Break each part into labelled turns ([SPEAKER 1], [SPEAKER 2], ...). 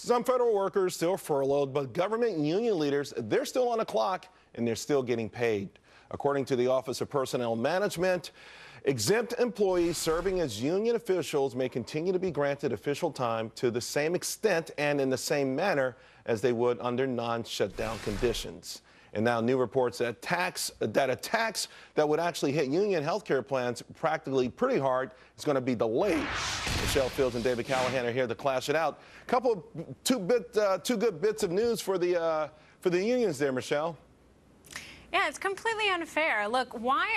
[SPEAKER 1] Some federal workers still furloughed, but government and union leaders, they're still on the clock and they're still getting paid. According to the Office of Personnel Management, exempt employees serving as union officials may continue to be granted official time to the same extent and in the same manner as they would under non-shutdown conditions. And now new reports that a tax that would actually hit union health care plans practically pretty hard is going to be delayed. Michelle Fields and David Callahan are here to clash it out. Two good bits of news for the unions there, Michelle.
[SPEAKER 2] Yeah, it's completely unfair. Look, why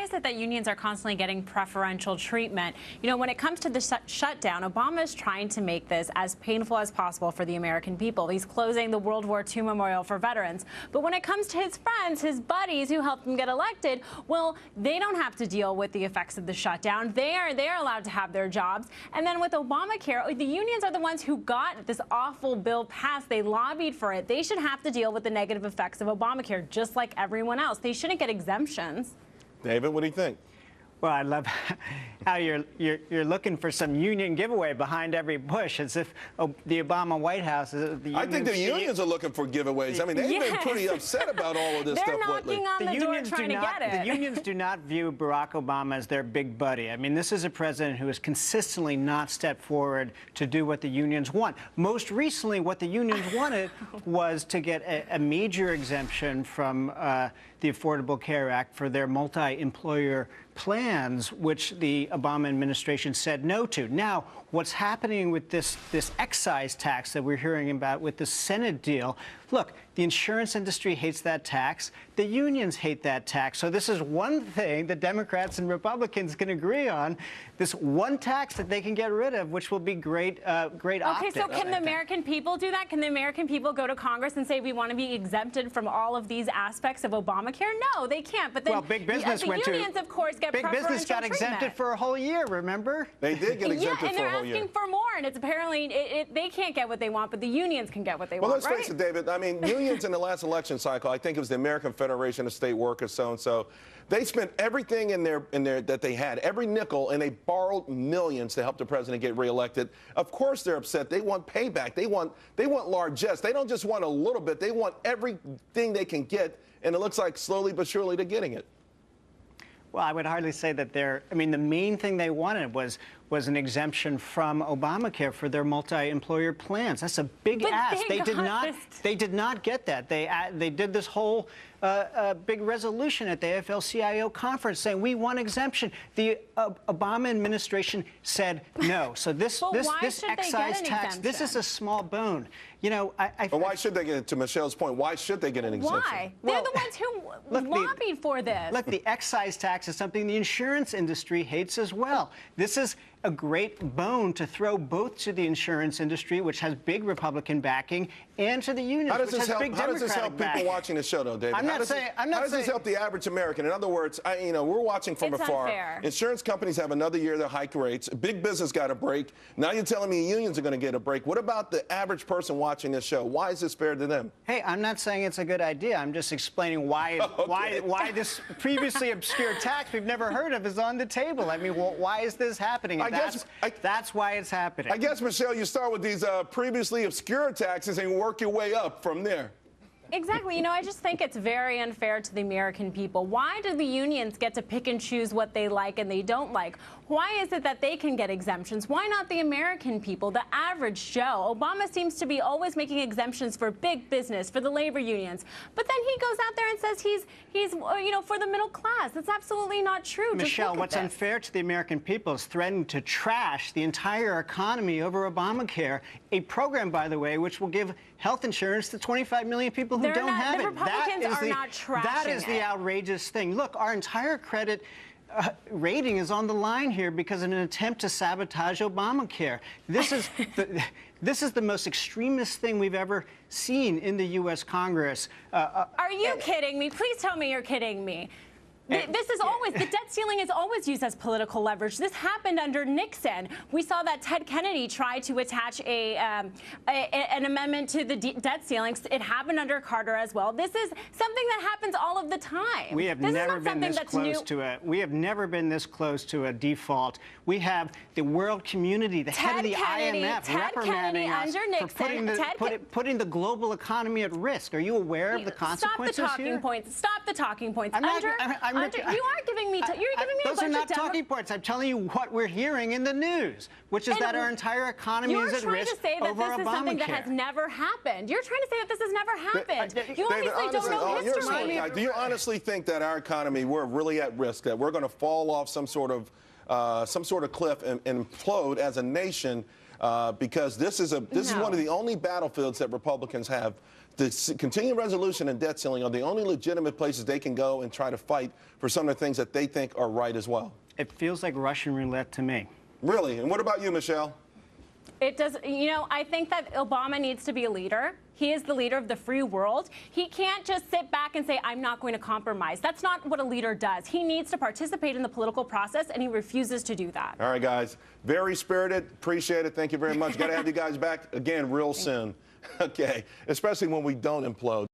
[SPEAKER 2] is it that unions are constantly getting preferential treatment? You know, when it comes to the shutdown, Obama is trying to make this as painful as possible for the American people. He's closing the World War II memorial for veterans. But when it comes to his friends, his buddies who helped him get elected, well, they don't have to deal with the effects of the shutdown. They're allowed to have their jobs. And then with Obamacare, the unions are the ones who got this awful bill passed. They lobbied for it. They should have to deal with the negative effects of Obamacare, just like everyone else. They shouldn't get exemptions. David,
[SPEAKER 1] what do you think?
[SPEAKER 3] Well, I love how you're looking for some union giveaway behind every push, as if the Obama White House is the unions.
[SPEAKER 1] I think the unions are looking for giveaways. I mean, they've been pretty upset about all of this stuff lately.
[SPEAKER 2] They're knocking on the door trying to get it.
[SPEAKER 3] The unions do not view Barack Obama as their big buddy. I mean, this is a president who has consistently not stepped forward to do what the unions want. Most recently, what the unions wanted was to get a major exemption from the Affordable Care Act for their multi-employer plans, which the Obama administration said no to. Now, what's happening with this excise tax that we're hearing about with the Senate deal, look, the insurance industry hates that tax. The unions hate that tax. So this is one thing that Democrats and Republicans can agree on, this one tax that they can get rid of, which will be great optics.
[SPEAKER 2] Okay, so can the American people do that? Can the American people go to Congress and say we want to be exempted from all of these aspects of Obamacare? No, they can't. But then
[SPEAKER 3] well, big business
[SPEAKER 2] the unions, of course, get
[SPEAKER 3] big business got exempted for a whole year, remember?
[SPEAKER 1] They did get exempted for a whole year.
[SPEAKER 2] And they're asking for more, and it's apparently they can't get what they want, but the unions can get what they want,
[SPEAKER 1] Well, let's face it, David. I mean, unions in the last election cycle, I think it was the American Federation of State Workers, so they spent everything in their that they had, every nickel, and they borrowed millions to help the president get reelected. Of course, they're upset. They want payback. They want largesse. They don't just want a little bit. They want everything they can get, and it looks like slowly but surely they're getting it.
[SPEAKER 3] Well, I would hardly say that I mean, the main thing they wanted was an exemption from Obamacare for their multi-employer plans. That's a big ask. They did not get that. They did this whole big resolution at the AFL-CIO conference saying we want exemption. The Obama administration said no. So this excise tax, this is a small bone. You know,
[SPEAKER 1] but why should they get it? To Michelle's point, why should they get an exemption?
[SPEAKER 2] Why? They're the ones who lobbied for this.
[SPEAKER 3] Look, the excise tax is something the insurance industry hates as well. This is a great bone to throw both to the insurance industry, which has big Republican backing, and to the unions, which has big Democratic backing.
[SPEAKER 1] How does this help people watching the show, though, David? How does this help the average American? In other words, we're watching from afar.
[SPEAKER 2] Unfair.
[SPEAKER 1] Insurance companies have another year to hike rates. Big business got a break. Now you're telling me unions are going to get a break. What about the average person watching this show? Why is this fair to them?
[SPEAKER 3] Hey, I'm not saying it's a good idea. I'm just explaining why why this previously obscure tax we've never heard of is on the table. I mean, well, why is this happening? That's why it's happening.
[SPEAKER 1] I guess, Michelle, you start with these previously obscure taxes and work your way up from there.
[SPEAKER 2] Exactly. You know, I just think it's very unfair to the American people. Why do the unions get to pick and choose what they like and they don't like? Why is it that they can get exemptions? Why not the American people, the average Joe? Obama seems to be always making exemptions for big business, for the labor unions. But then he goes out there and says he's for the middle class. That's absolutely not true.
[SPEAKER 3] Michelle, what's unfair to the American people is threatening to trash the entire economy over Obamacare, a program, by the way, which will give health insurance to 25 million people who don't have it.
[SPEAKER 2] The Republicans are not trashing it.
[SPEAKER 3] That is the outrageous thing. Look, our entire credit rating is on the line here because of an attempt to sabotage Obamacare. This is the most extremist thing we've ever seen in the U.S. Congress.
[SPEAKER 2] Are you kidding me? Please tell me you're kidding me. This is always, the debt ceiling is always used as political leverage. This happened under Nixon. We saw that Ted Kennedy tried to attach an amendment to the debt ceilings. It happened under Carter as well. This is something that happens all of the time.
[SPEAKER 3] We have never been this close to a default. We have the world community, the head of the IMF, reprimanding us for putting the global economy at risk. Are you aware of the consequences
[SPEAKER 2] here? Stop the talking points. Stop the talking points. You are giving me. You're giving me
[SPEAKER 3] those are not talking points. I'm telling you what we're hearing in the news, which is that our entire economy is at risk over Obamacare.
[SPEAKER 2] You're trying to say that this is something that has never happened. You're trying to say that this has never happened. You obviously don't know history.
[SPEAKER 1] Do you honestly think that our economy, we're really at risk, that we're going to fall off some sort of cliff and implode as a nation? Because this is one of the only battlefields that Republicans have. The continuing resolution and debt ceiling are the only legitimate places they can go and try to fight for some of the things that they think are right as well.
[SPEAKER 3] It feels like Russian roulette to me.
[SPEAKER 1] Really? And what about you, Michelle?
[SPEAKER 2] It does. You know, I think that Obama needs to be a leader. He is the leader of the free world. He can't just sit back and say, I'm not going to compromise. That's not what a leader does. He needs to participate in the political process, and he refuses to do that.
[SPEAKER 1] All right, guys. Very spirited. Appreciate it. Thank you very much. Got to have you guys back again real soon. Okay. Especially when we don't implode.